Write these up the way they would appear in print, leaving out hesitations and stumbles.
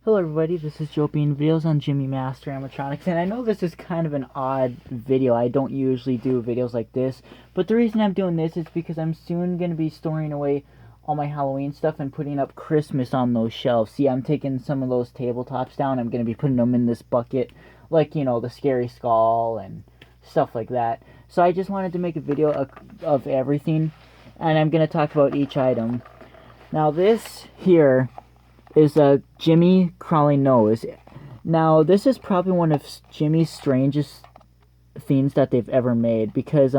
Hello everybody, this is Joe being videos on Jimmy Master Animatronics, and I know this is kind of an odd video. I don't usually do videos like this, but the reason I'm doing this is because I'm soon going to be storing away all my Halloween stuff and putting up Christmas on those shelves. See, I'm taking some of those tabletops down. I'm going to be putting them in this bucket, like, you know, the scary skull and stuff like that. So I just wanted to make a video of everything, and I'm going to talk about each item. Now this here is a Jimmy crawling nose. Now, this is probably one of Jimmy's strangest things that they've ever made because,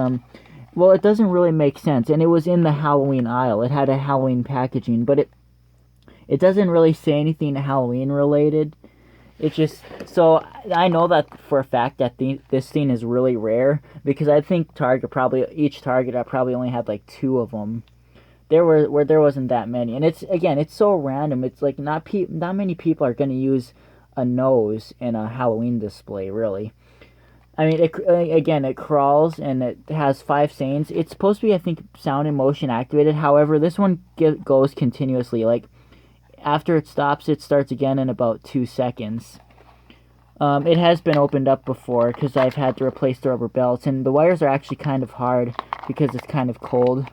well, it doesn't really make sense. And it was in the Halloween aisle. It had a Halloween packaging, but it doesn't really say anything Halloween related. It just, so I know that for a fact that this thing is really rare because I think each Target probably only had like 2 of them. There wasn't that many, and it's so random. It's like not many people are gonna use a nose in a Halloween display, really. I mean, it crawls and it has 5 sayings. It's supposed to be, I think, sound and motion activated. However, this one goes continuously. Like after it stops, it starts again in about 2 seconds. It has been opened up before because I've had to replace the rubber belts, and the wires are actually kind of hard because it's kind of cold.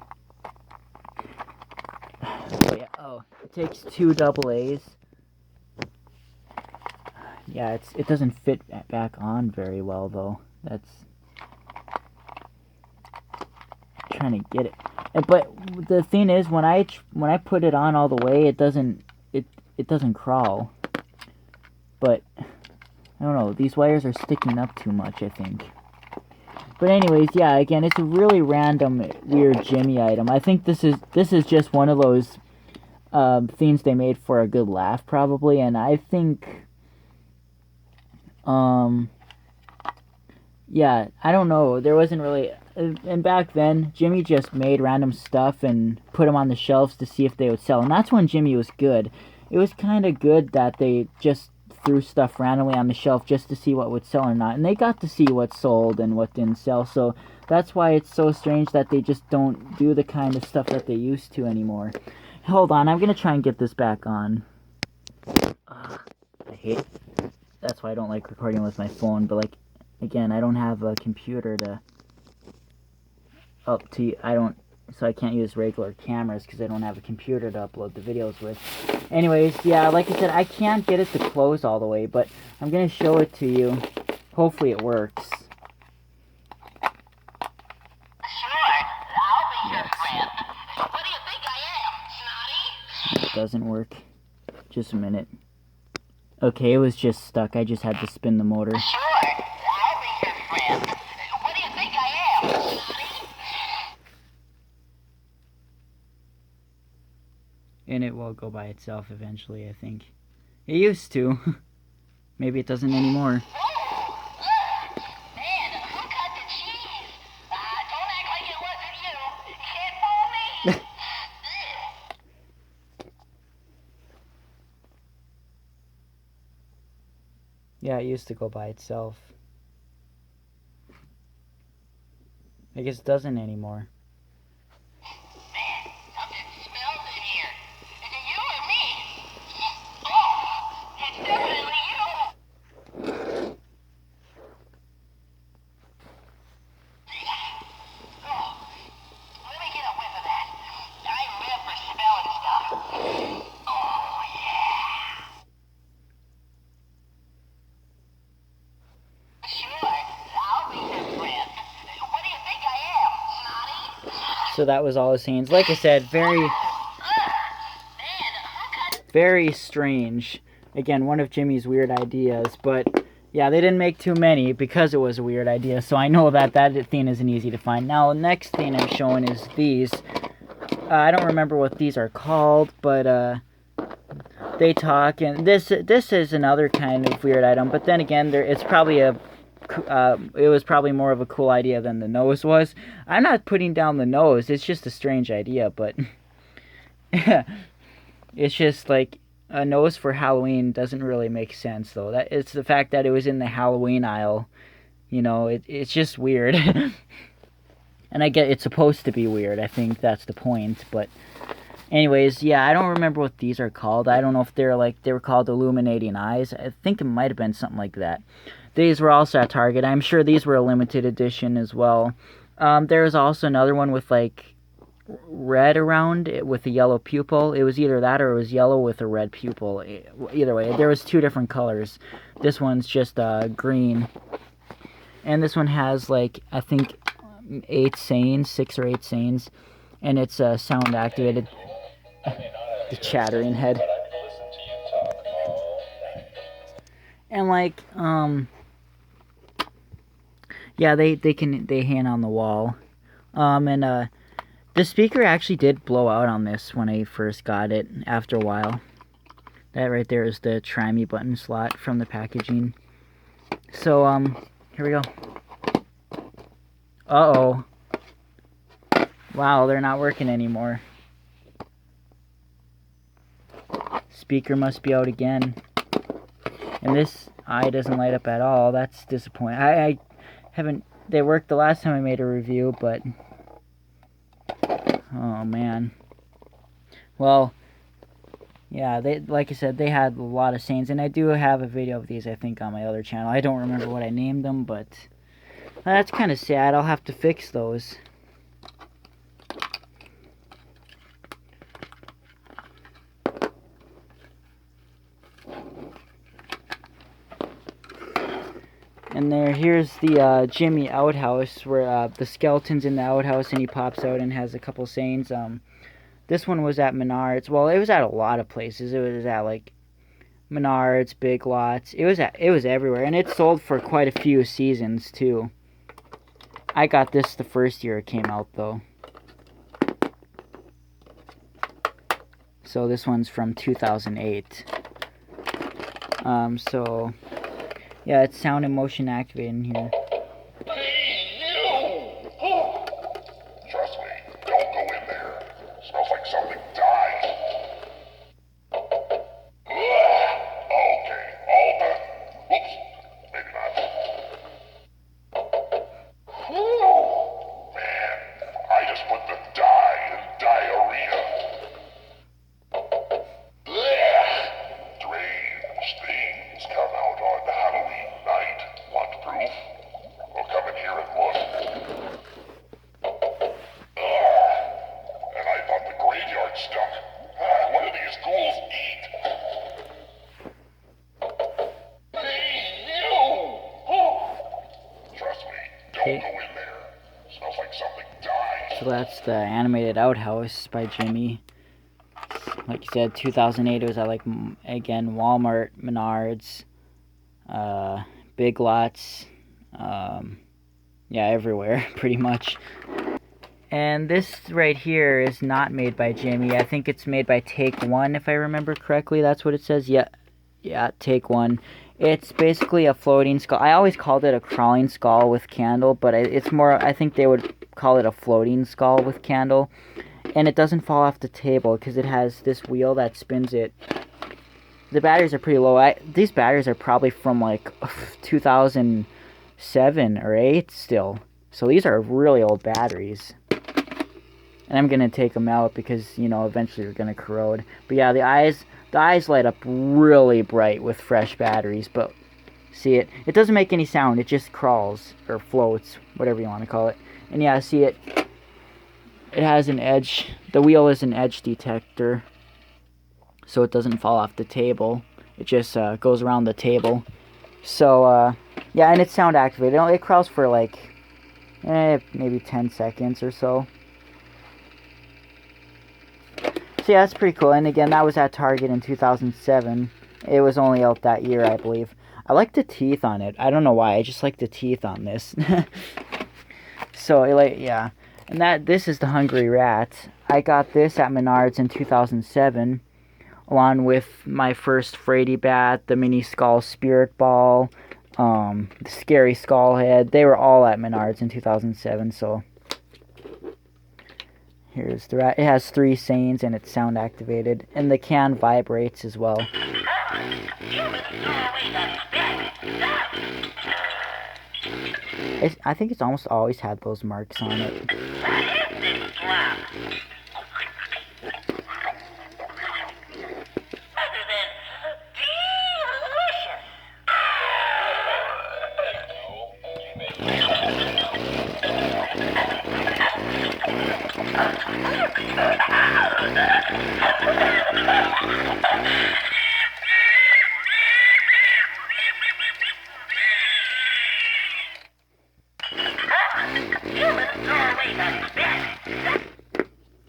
It takes 2 double A's. Yeah, it doesn't fit back on very well though. That's trying to get it. But the thing is, when I put it on all the way, it doesn't crawl. But I don't know. These wires are sticking up too much, I think. But anyways, yeah. Again, it's a really random, weird Jimmy item. I think this is just one of those things they made for a good laugh, probably, and I think, yeah, I don't know, there wasn't really, and back then, Jimmy just made random stuff and put them on the shelves to see if they would sell, and that's when Jimmy was good. It was kind of good that they just threw stuff randomly on the shelf just to see what would sell or not, and they got to see what sold and what didn't sell, so that's why it's so strange that they just don't do the kind of stuff that they used to anymore. Hold on, I'm gonna try and get this back on. I hate it. That's why I don't like recording with my phone, but like, again, I don't have a computer to so I can't use regular cameras because I don't have a computer to upload the videos with. Anyways, yeah, like I said, I can't get it to close all the way, but I'm gonna show it to you. Hopefully it works. It doesn't work. Just a minute. Okay, it was just stuck. I just had to spin the motor. Sure, I'll be your friend. What do you think I am, Snotty? And it will go by itself eventually, I think. It used to. Maybe it doesn't anymore. Man, who cut the cheese? Don't act like it wasn't you. Can't fool me. Yeah, it used to go by itself. I guess it doesn't anymore. Man, something smells in here. Is it you or me? Oh, it's definitely you. Oh, let me get a whiff of that. I live for smelling stuff. Oh, yeah. Sure, I'll be your friend. What do you think I am, Snotty? So that was all his scenes. Like I said, very strange. Again, one of Jimmy's weird ideas, but yeah, they didn't make too many because it was a weird idea, so I know that thing isn't easy to find. Now, the next thing I'm showing is these. I don't remember what these are called, but they talk, and this is another kind of weird item, but then again, it was probably more of a cool idea than the nose was. I'm not putting down the nose, it's just a strange idea, but it's just like a nose for Halloween doesn't really make sense, though. It's the fact that it was in the Halloween aisle, you know, it's just weird. And I get it's supposed to be weird, I think that's the point, but Anyways, yeah, I don't remember what these are called. I don't know if they're like they were called illuminating eyes. I think it might have been something like that. These were also at Target. I'm sure these were a limited edition as well. There was also another one with like red around it with a yellow pupil. It was either that or it was yellow with a red pupil. Either way, there was two different colors. This one's just green, and this one has like I think 8 sayings, 6 or 8 sayings, and it's sound activated. The chattering head. And like yeah, they hang on the wall. And the speaker actually did blow out on this when I first got it after a while. That right there is the try me button slot from the packaging. So here we go. Uh-oh. Wow, they're not working anymore. Speaker must be out again. And this eye doesn't light up at all. That's disappointing. I haven't... They worked the last time I made a review, but... Oh, man. Well, yeah, they like I said, they had a lot of sayings. And I do have a video of these, I think, on my other channel. I don't remember what I named them, but... That's kind of sad. I'll have to fix those. And here's the Gemmy outhouse, where the skeleton's in the outhouse and he pops out and has a couple sayings. This one was at Menards. Well, it was at a lot of places. It was at like Menards, Big Lots. It was everywhere, and it sold for quite a few seasons too. I got this the first year it came out though. So this one's from 2008. So yeah, it's sound and motion activated in here. Hey, you! Oh. Trust me, don't go in there. Smells like something died. Okay, all done. Oops, maybe not. Whew. Man, I just put the dye in diarrhea. Strange things come out on Halloween night. Want proof? Well, come in here and look. And I thought the graveyard stunk. What do these ghouls eat? Hey, you! Trust me, don't go in there. Smells like something died. So that's the animated Outhouse by Gemmy. Like you said, 2008. It was at like again Walmart, Menards, Big Lots, yeah, everywhere pretty much. And this right here is not made by Gemmy. I think it's made by Take One, if I remember correctly. That's what it says. Yeah, Take One. It's basically a floating skull. I always called it a crawling skull with candle, but it's more, I think they would call it a floating skull with candle. And it doesn't fall off the table because it has this wheel that spins it. The batteries are pretty low. These batteries are probably from like 2007 or 8 still. So these are really old batteries. And I'm going to take them out because, you know, eventually they're going to corrode. But yeah, the eyes light up really bright with fresh batteries. But see it? It doesn't make any sound. It just crawls or floats, whatever you want to call it. And yeah, see it? It has an edge. The wheel is an edge detector, so it doesn't fall off the table. It just goes around the table. So yeah, and it's sound activated. It crawls for like maybe 10 seconds or so. So yeah, that's pretty cool. And again, that was at Target in 2007. It was only out that year, I believe. I like the teeth on it. I don't know why. I just like the teeth on this. So yeah. And this is the Hungry Rat. I got this at Menards in 2007, along with my first Frady Bat, the Mini Skull Spirit Ball, the Scary Skull Head. They were all at Menards in 2007, so here's the rat. It has 3 sayings and it's sound activated, and the can vibrates as well. I think it's almost always had those marks on it.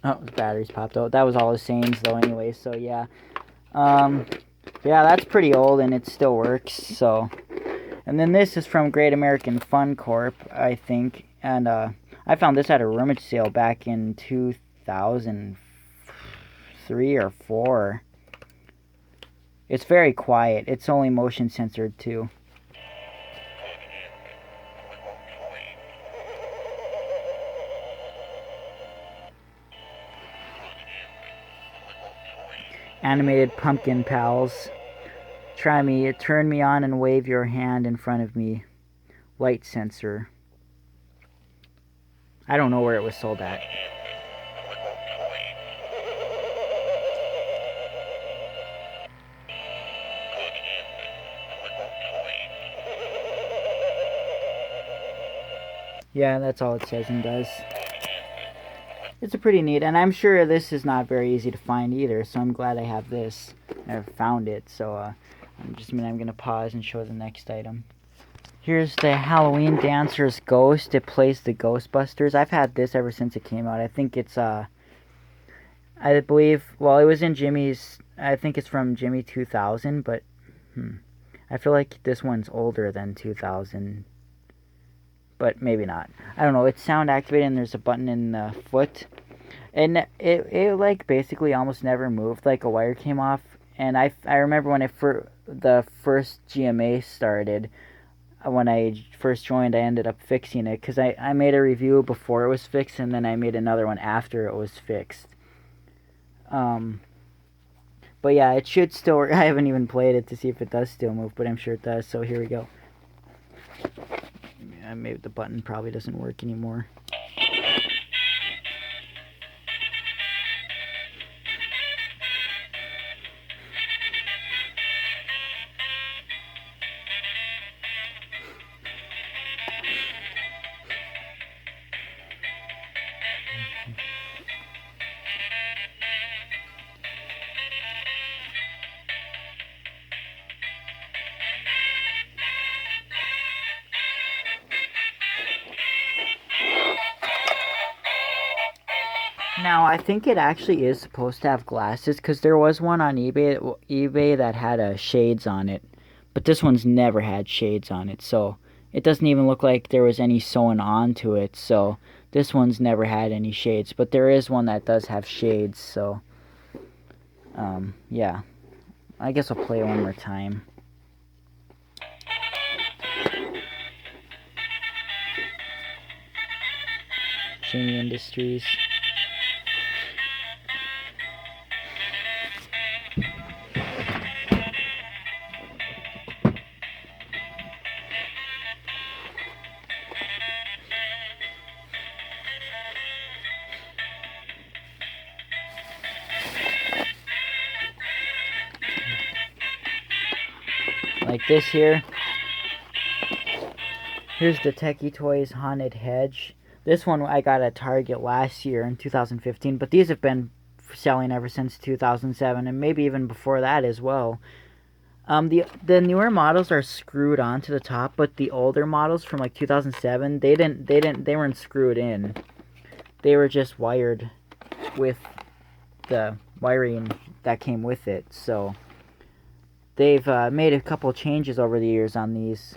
Oh, the batteries popped out. That was all his sayings though anyway, so yeah. Yeah, that's pretty old and it still works, so. And then this is from Great American Fun Corp, I think. And I found this at a rummage sale back in 2003 or 4. It's very quiet. It's only motion censored too. Animated pumpkin pals. Try me, turn me on and wave your hand in front of me. Light sensor. I don't know where it was sold at. Yeah, that's all it says and does. It's a pretty neat, and I'm sure this is not very easy to find either, so I'm glad I have this. I found it, so I'm going to pause and show the next item. Here's the Halloween Dancer's Ghost. It plays the Ghostbusters. I've had this ever since it came out. I think it's, I believe, well, it was in Jimmy's, I think it's from Jimmy 2000, but, I feel like this one's older than 2000. But maybe not. I don't know. It's sound activated and there's a button in the foot. And it like basically almost never moved. Like a wire came off. And I remember when the first GMA started, when I first joined, I ended up fixing it. Because I made a review before it was fixed and then I made another one after it was fixed. But yeah, it should still work. I haven't even played it to see if it does still move, but I'm sure it does. So here we go. Maybe the button probably doesn't work anymore. Now, I think it actually is supposed to have glasses, because there was one on eBay that had shades on it. But this one's never had shades on it, so it doesn't even look like there was any sewn onto it. So this one's never had any shades, but there is one that does have shades, so yeah. I guess I'll play it one more time. Gemmy Industries. Like this here. Here's the Techie Toys Haunted Hedge. This one I got at Target last year in 2015, but these have been selling ever since 2007, and maybe even before that as well. The newer models are screwed onto the top, but the older models from like 2007, they weren't screwed in. They were just wired with the wiring that came with it. So they've made a couple changes over the years on these.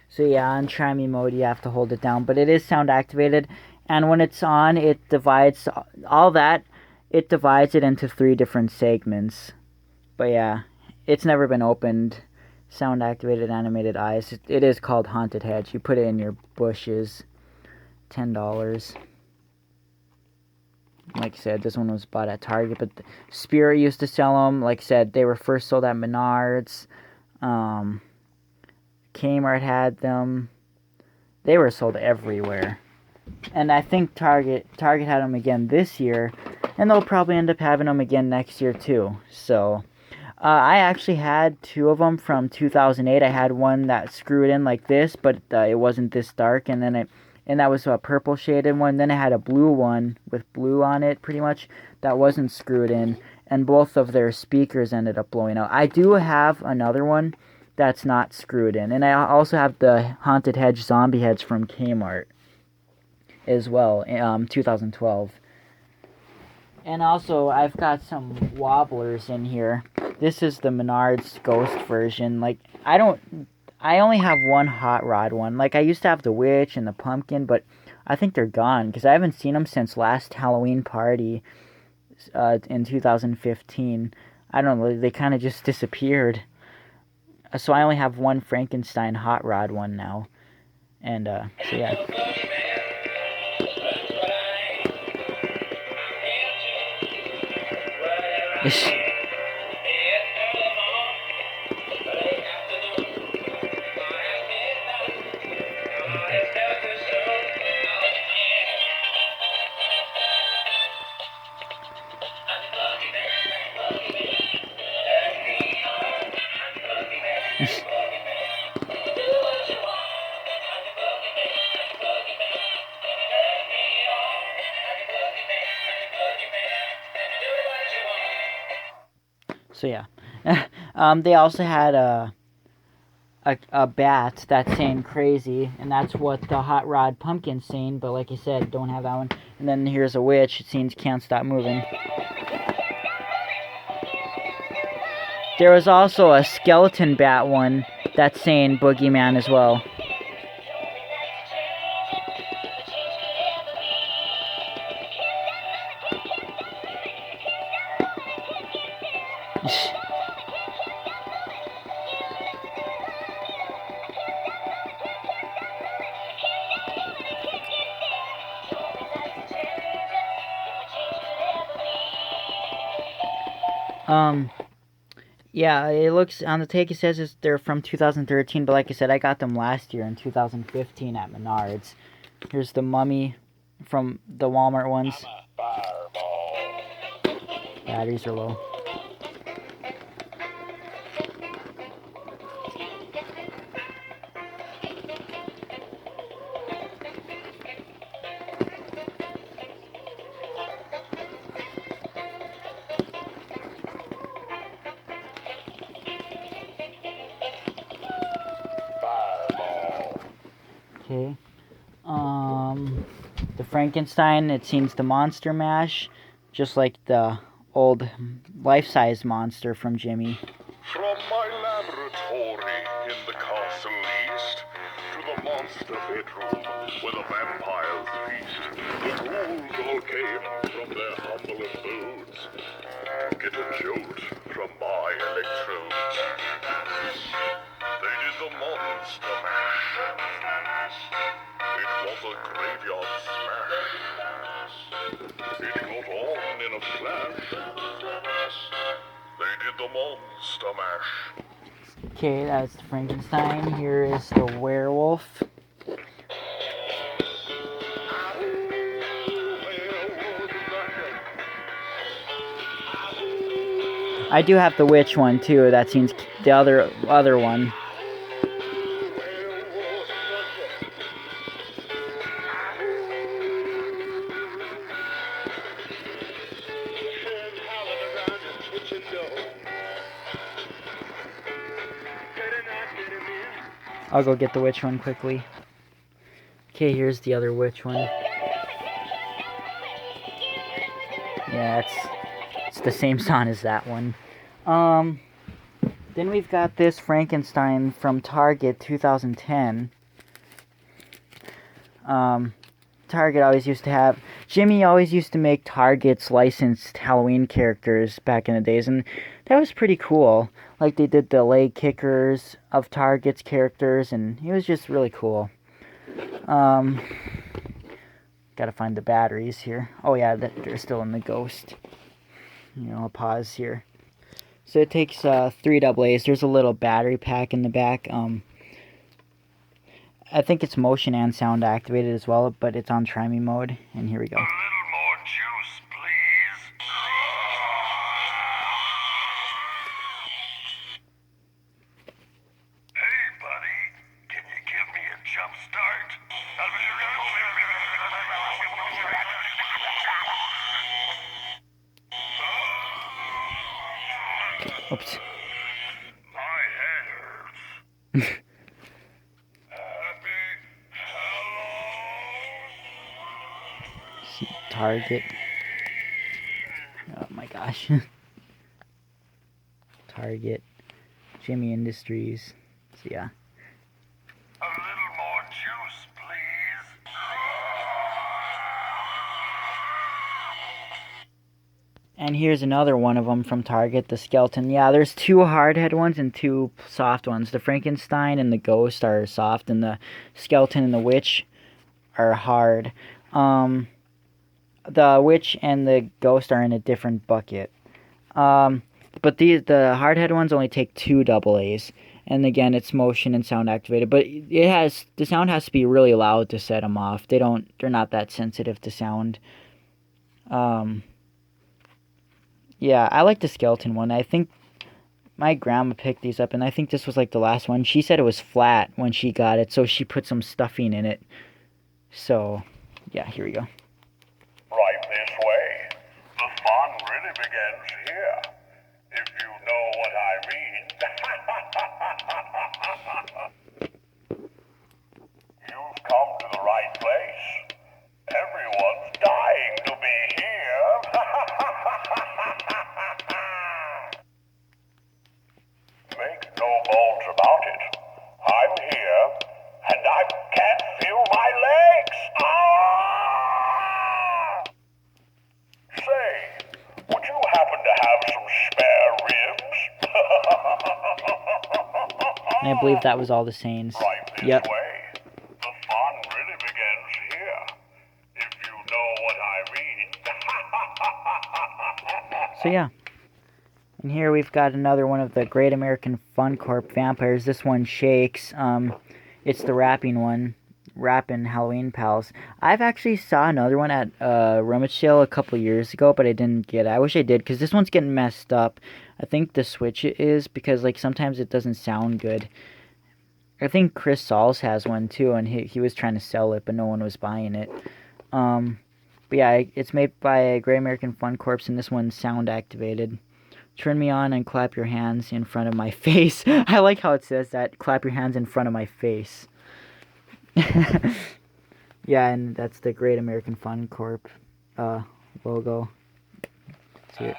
So yeah, on try me mode you have to hold it down, but it is sound activated, and when it's on, it divides it divides it into 3 different segments. But yeah, it's never been opened. Sound activated animated eyes. It is called Haunted Hedge. You put it in your bushes. $10. Like I said, this one was bought at Target, but Spirit used to sell them. Like I said, they were first sold at Menards. Kmart had them. They were sold everywhere. And I think Target had them again this year, and they'll probably end up having them again next year too. So, I actually had 2 of them from 2008. I had one that screwed in like this, but it wasn't this dark, and that was a purple shaded one. Then I had a blue one with blue on it, pretty much, that wasn't screwed in, and both of their speakers ended up blowing out. I do have another one that's not screwed in, and I also have the Haunted Hedge zombie heads from Kmart as well, 2012. And also, I've got some wobblers in here. This is the Menards Ghost version. Like, I only have one hot rod one. Like, I used to have the witch and the pumpkin, but I think they're gone, because I haven't seen them since last Halloween party in 2015. I don't know, they kind of just disappeared. So I only have one Frankenstein hot rod one now. And, so yeah. So yeah, they also had a bat that's saying crazy, and that's what the hot rod pumpkin's saying. But like I said, don't have that one. And then here's a witch. It seems can't stop moving. There was also a skeleton bat one that's saying boogeyman as well. Yeah, it looks, on the take it says they're from 2013, but like I said, I got them last year in 2015 at Menards. Here's the mummy from the Walmart ones. Batteries are low. Okay. The Frankenstein, it seems the Monster Mash, just like the old life-size monster from Gemmy. From my laboratory in the castle east to the monster bedroom where the vampires feast, the ghouls all came from their humble abodes to get a jolt from my electrodes. They did the monster mash. It was a graveyard smash. It got on in a flash. They did the monster mash. Okay, that's the Frankenstein. Here is the werewolf. I do have the witch one too. That seems the other one. I'll go get the witch one quickly. Okay, here's the other witch one. Yeah, it's the same song as that one. Then we've got this Frankenstein from Target 2010. Target always used to have... Gemmy always used to make Target's licensed Halloween characters back in the days, and that was pretty cool. Like, they did the leg kickers of Target's characters, and it was just really cool. Gotta find the batteries here. Oh yeah, they're still in the Ghost. I'll pause here. So it takes 3 AA's. There's a little battery pack in the back. I think it's motion and sound activated as well, but it's on try me mode. And here we go. A little more juice, please. Hey, buddy, can you give me a jump start? Oops. My head hurts. Happy Halloween. Target. Oh my gosh. Target. Gemmy Industries. So yeah. A little more juice, please. And here's another one of them from Target, the Skeleton. Yeah, there's 2 hardhead ones and 2 soft ones. The Frankenstein and the Ghost are soft, and the Skeleton and the Witch are hard. The Witch and the Ghost are in a different bucket. But the hardhead ones only take 2 AA's. And again, it's motion and sound activated. But the sound has to be really loud to set them off. They're not that sensitive to sound. Yeah, I like the Skeleton one. I think my grandma picked these up, and I think this was like the last one. She said it was flat when she got it, so she put some stuffing in it. So, yeah, here we go. Right this way. The fun really begins here. If you know what I mean. You've come to the right place. Everyone's dying to be here. Make no bones about it. I'm here, and I can't feel my legs. Ah! Say, would you happen to have some spare ribs? And I believe that was all the sayings. Right this Yep. way. The fun really begins here. If you know what I mean. So yeah. And here we've got another one of the Great American Fun Corp vampires. This one shakes. It's the rapping one. Rapping Halloween Pals. I've actually saw another one at rummage sale a couple years ago, but I didn't get it. I wish I did, because this one's getting messed up. I think the switch is, because like sometimes it doesn't sound good. I think Chris Sauls has one too, and he was trying to sell it, but no one was buying it. But yeah, it's made by Great American Fun Corp, and this one's sound activated. Turn me on and clap your hands in front of my face. I like how it says that. Clap your hands in front of my face. Yeah, and that's the Great American Fun Corp logo. See it.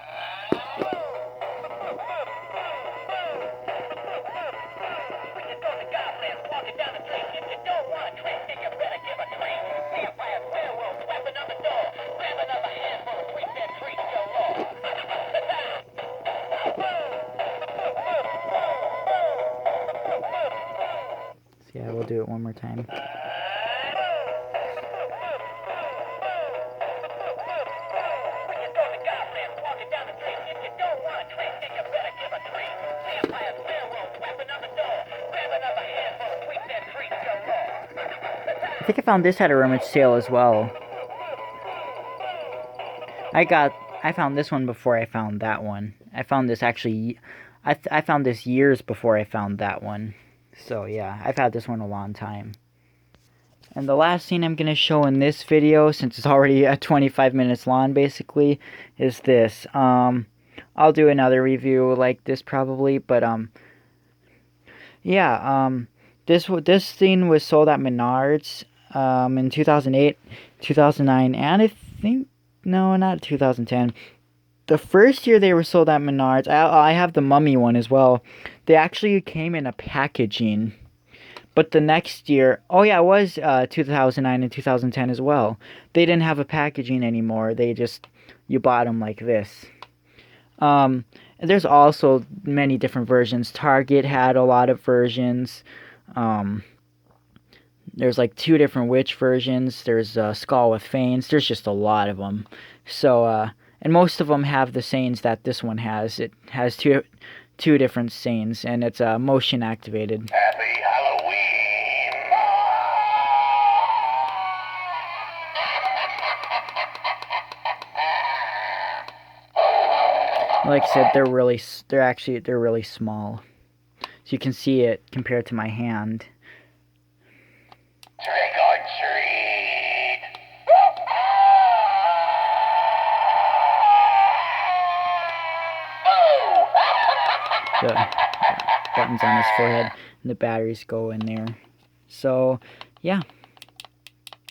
So yeah, we'll do it one more time. I think I found this at a rummage sale as well. I found this one before I found that one. I found this actually, I found this years before I found that one. So yeah, I've had this one a long time. And the last scene I'm going to show in this video, since it's already 25 minutes long basically, is this. I'll do another review like this probably, but yeah, this scene was sold at Menards in 2008, 2009, and I think, no, not 2010. The first year they were sold at Menards, I have the Mummy one as well. They actually came in a packaging. But the next year, oh yeah, it was 2009 and 2010 as well. They didn't have a packaging anymore. They just, you bought them like this. There's also many different versions. Target had a lot of versions. There's like 2 different witch versions. There's Skull with Fangs. There's just a lot of them. So, and most of them have the sayings that this one has. It has two different sayings, and it's motion activated. Happy Halloween! Like I said, they're really small. So you can see it compared to my hand. Trick or treat! The buttons on his forehead, and the batteries go in there. So, yeah.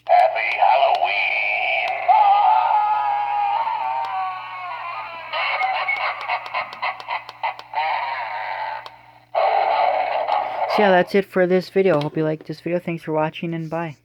Happy Halloween! So yeah, that's it for this video. Hope you liked this video. Thanks for watching, and bye.